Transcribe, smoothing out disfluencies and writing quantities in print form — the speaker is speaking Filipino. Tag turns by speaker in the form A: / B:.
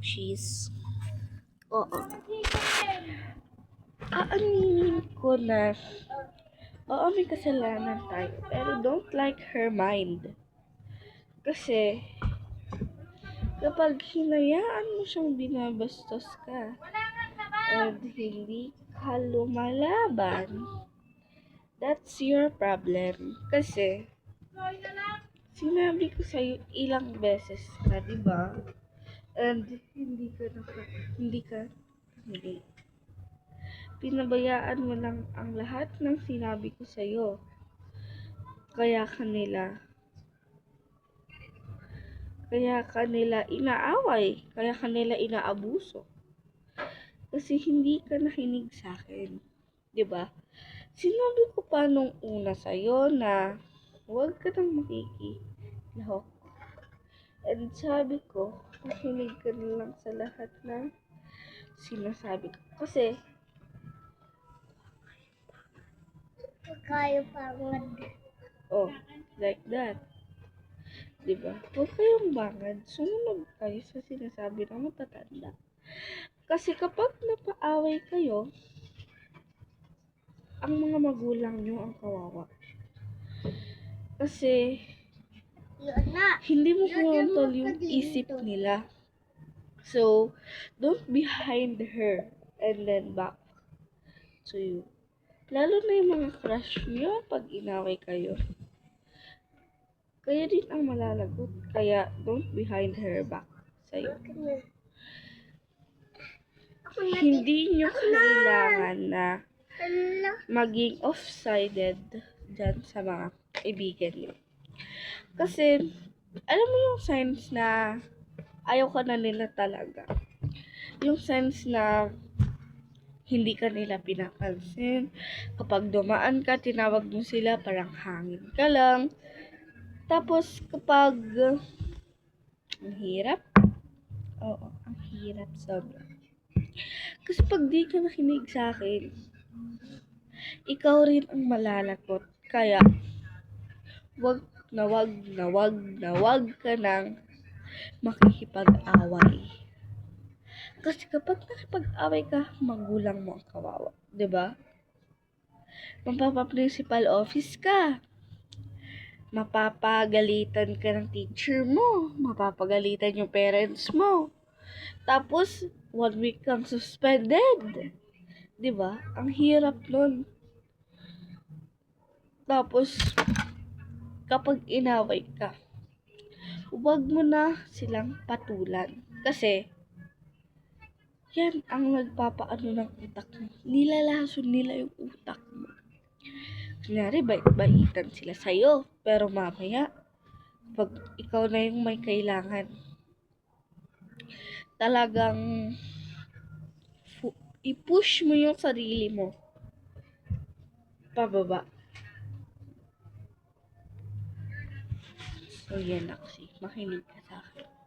A: Cheese. Oo. Aaminin ko na, oo, may kasalanan tayo. Pero don't like her mind. Kasi, kapag hinayaan mo siyang binabastos ka, and hindi ka lumalaban, that's your problem. Kasi, sinabi ko sa'yo ilang beses na, di ba? And hindi. Pinabayaan mo lang ang lahat ng sinabi ko sa'yo. Kaya kanila inaaway, kaya kanila inaabuso. Kasi hindi ka nakinig sa akin. 'Di ba? Sinabi ko pa nung una sa'yo na huwag ka nang makikilahok. And sabi ko, makinig ka na lang sa lahat ng sinasabi ko. Kasi,
B: kayo pangad.
A: oh, like that. Diba? Huwag kayong bangad. Sumunod kayo sa sinasabi ng matatanda. Kasi kapag napaaway kayo, ang mga magulang nyo ang kawawa. Kasi, hindi mo kontrol yung isip nila. So, don't behind her and then back to you. Lalo na yung mga crush nyo pag inaway kayo. Kaya din ang malalagot. Kaya, don't behind her back sa'yo. Hindi nyo kailangan na maging off-sided dyan sa mga kaibigan nyo. Kasi, alam mo yung signs na ayaw ka na nila talaga. Yung signs na hindi ka nila pinapansin. Kapag dumaan ka, tinawag mo sila, parang hangin ka lang. Tapos, kapag ang hirap, oo, ang hirap sobra. Kasi pag di ka nakinig sa akin, ikaw rin ang malalagot. Kaya, wag ka nang makikipag-away. Kasi kapag nakipag-away ka, magulang mo ang kawawa. 'Di ba? Mapapa-principal office ka. Mapapagalitan ka ng teacher mo. Mapapagalitan yung parents mo. Tapos, 1 week kang suspended. 'Di ba? Ang hirap nun. Tapos, kapag inaway ka, huwag mo na silang patulan. Kasi, yan ang nagpapaano ng utak mo. Nilalason nila yung utak mo. Kunyari, bait-baitan sila sa'yo. Pero mamaya, pag ikaw na yung may kailangan, talagang i-push mo yung sarili mo pababa. So, yan, Aksi. Makinig ka sa akin.